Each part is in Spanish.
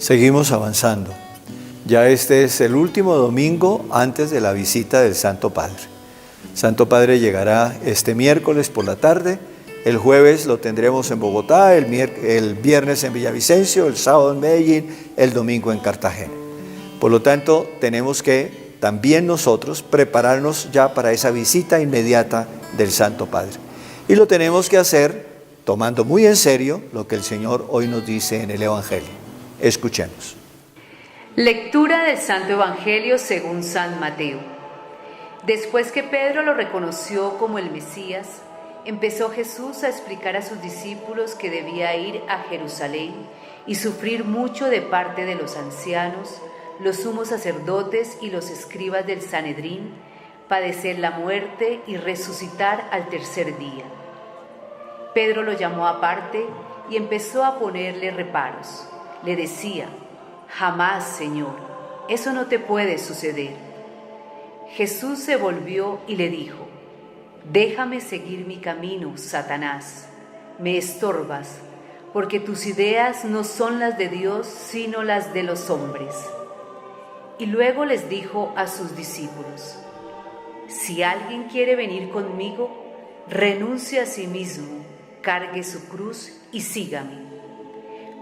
Seguimos avanzando. Ya este es el último domingo antes de la visita del Santo Padre. Santo Padre llegará este miércoles por la tarde, el jueves lo tendremos en Bogotá, el viernes en Villavicencio, el sábado en Medellín, el domingo en Cartagena. Por lo tanto, tenemos que también nosotros prepararnos ya para esa visita inmediata del Santo Padre. Y lo tenemos que hacer tomando muy en serio lo que el Señor hoy nos dice en el Evangelio. Escuchemos. Lectura del Santo Evangelio según San Mateo. Después que Pedro lo reconoció como el Mesías, empezó Jesús a explicar a sus discípulos que debía ir a Jerusalén y sufrir mucho de parte de los ancianos, los sumos sacerdotes y los escribas del Sanedrín, padecer la muerte y resucitar al tercer día. Pedro lo llamó aparte y empezó a ponerle reparos. Le decía: «Jamás, Señor, eso no te puede suceder». Jesús se volvió y le dijo: «Déjame seguir mi camino, Satanás. Me estorbas, porque tus ideas no son las de Dios, sino las de los hombres». Y luego les dijo a sus discípulos: «Si alguien quiere venir conmigo, renuncie a sí mismo, cargue su cruz y sígame.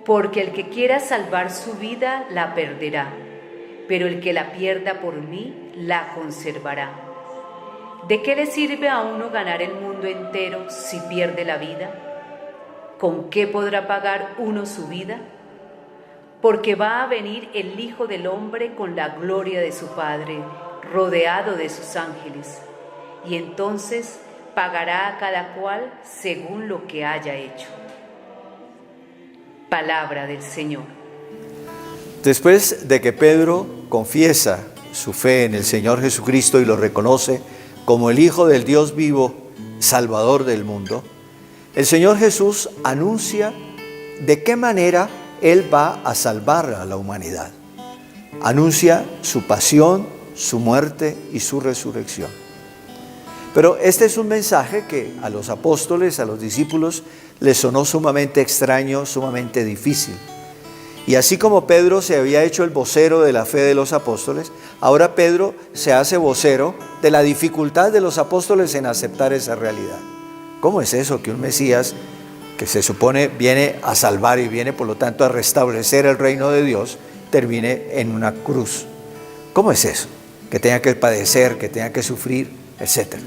Porque el que quiera salvar su vida la perderá, pero el que la pierda por mí la conservará. ¿De qué le sirve a uno ganar el mundo entero si pierde la vida? ¿Con qué podrá pagar uno su vida? Porque va a venir el Hijo del Hombre con la gloria de su Padre, rodeado de sus ángeles, y entonces pagará a cada cual según lo que haya hecho». Palabra del Señor. Después de que Pedro confiesa su fe en el Señor Jesucristo y lo reconoce como el Hijo del Dios vivo, Salvador del mundo, el Señor Jesús anuncia de qué manera Él va a salvar a la humanidad. Anuncia su pasión, su muerte y su resurrección. Pero este es un mensaje que a los apóstoles, a los discípulos, les sonó sumamente extraño, sumamente difícil. Y así como Pedro se había hecho el vocero de la fe de los apóstoles, ahora Pedro se hace vocero de la dificultad de los apóstoles en aceptar esa realidad. ¿Cómo es eso que un Mesías, que se supone viene a salvar y viene por lo tanto a restablecer el reino de Dios, termine en una cruz? ¿Cómo es eso? Que tenga que padecer, que tenga que sufrir, etcétera.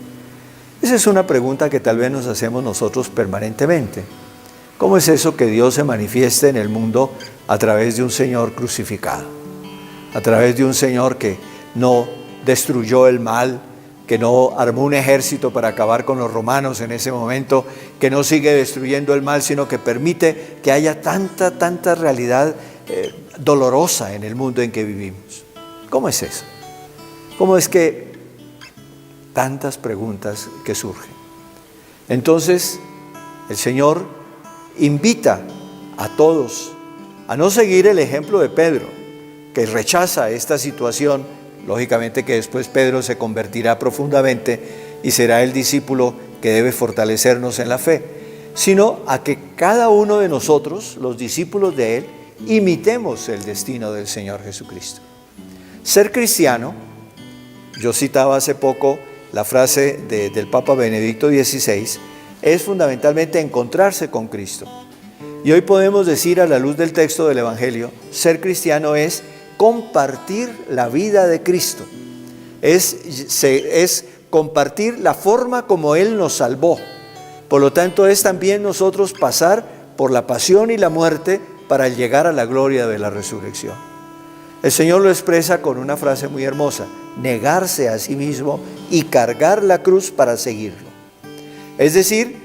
Esa es una pregunta que tal vez nos hacemos nosotros permanentemente. ¿Cómo es eso que Dios se manifieste en el mundo a través de un Señor crucificado? A través de un Señor que no destruyó el mal, que no armó un ejército para acabar con los romanos en ese momento, que no sigue destruyendo el mal, sino que permite que haya tanta realidad dolorosa en el mundo en que vivimos. ¿Cómo es eso? ¿Cómo es que tantas preguntas que surgen? Entonces, el Señor invita a todos a no seguir el ejemplo de Pedro, que rechaza esta situación. Lógicamente que después Pedro se convertirá profundamente y será el discípulo que debe fortalecernos en la fe, sino a que cada uno de nosotros, los discípulos de Él, imitemos el destino del Señor Jesucristo. Ser cristiano, yo citaba hace poco la frase del Papa Benedicto XVI, es fundamentalmente encontrarse con Cristo. Y hoy podemos decir a la luz del texto del Evangelio, ser cristiano es compartir la vida de Cristo, es compartir la forma como Él nos salvó. Por lo tanto, es también nosotros pasar por la pasión y la muerte para llegar a la gloria de la resurrección. El Señor lo expresa con una frase muy hermosa: negarse a sí mismo y cargar la cruz para seguirlo. Es decir,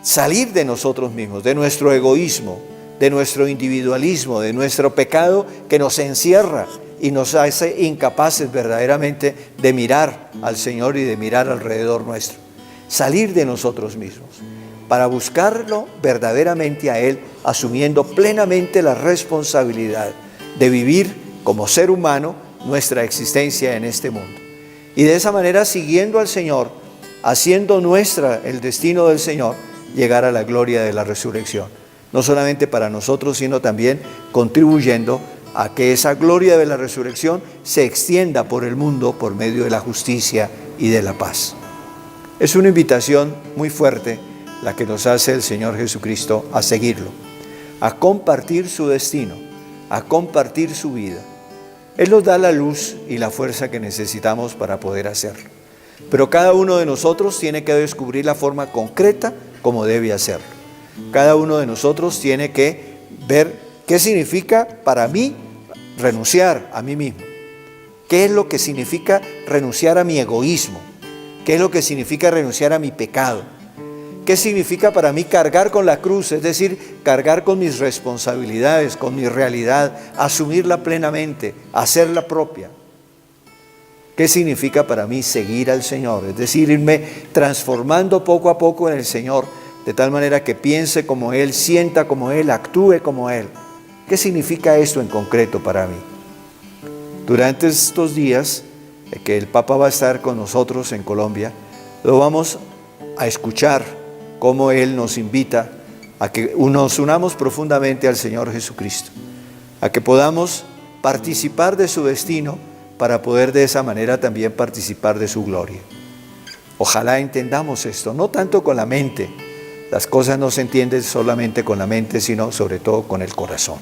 salir de nosotros mismos, de nuestro egoísmo, de nuestro individualismo, de nuestro pecado que nos encierra y nos hace incapaces verdaderamente de mirar al Señor y de mirar alrededor nuestro. Salir de nosotros mismos para buscarlo verdaderamente a Él, asumiendo plenamente la responsabilidad de vivir como ser humano nuestra existencia en este mundo. Y de esa manera, siguiendo al Señor, haciendo nuestra el destino del Señor, llegar a la gloria de la resurrección. No solamente para nosotros, sino también contribuyendo a que esa gloria de la resurrección se extienda por el mundo por medio de la justicia y de la paz. Es una invitación muy fuerte la que nos hace el Señor Jesucristo a seguirlo, a compartir su destino, a compartir su vida. Él nos da la luz y la fuerza que necesitamos para poder hacerlo. Pero cada uno de nosotros tiene que descubrir la forma concreta como debe hacerlo. Cada uno de nosotros tiene que ver qué significa para mí renunciar a mí mismo. ¿Qué es lo que significa renunciar a mi egoísmo? ¿Qué es lo que significa renunciar a mi pecado? ¿Qué significa para mí cargar con la cruz? Es decir, cargar con mis responsabilidades, con mi realidad, asumirla plenamente, hacerla propia. ¿Qué significa para mí seguir al Señor? Es decir, irme transformando poco a poco en el Señor, de tal manera que piense como Él, sienta como Él, actúe como Él. ¿Qué significa esto en concreto para mí? Durante estos días que el Papa va a estar con nosotros en Colombia, lo vamos a escuchar cómo Él nos invita a que nos unamos profundamente al Señor Jesucristo, a que podamos participar de su destino para poder de esa manera también participar de su gloria. Ojalá entendamos esto, no tanto con la mente. Las cosas no se entienden solamente con la mente, sino sobre todo con el corazón.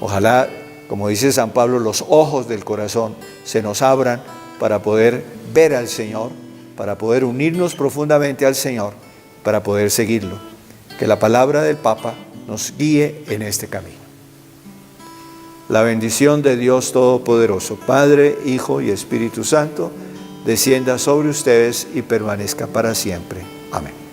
Ojalá, como dice San Pablo, los ojos del corazón se nos abran para poder ver al Señor, para poder unirnos profundamente al Señor, para poder seguirlo. Que la palabra del Papa nos guíe en este camino. La bendición de Dios Todopoderoso, Padre, Hijo y Espíritu Santo, descienda sobre ustedes y permanezca para siempre. Amén.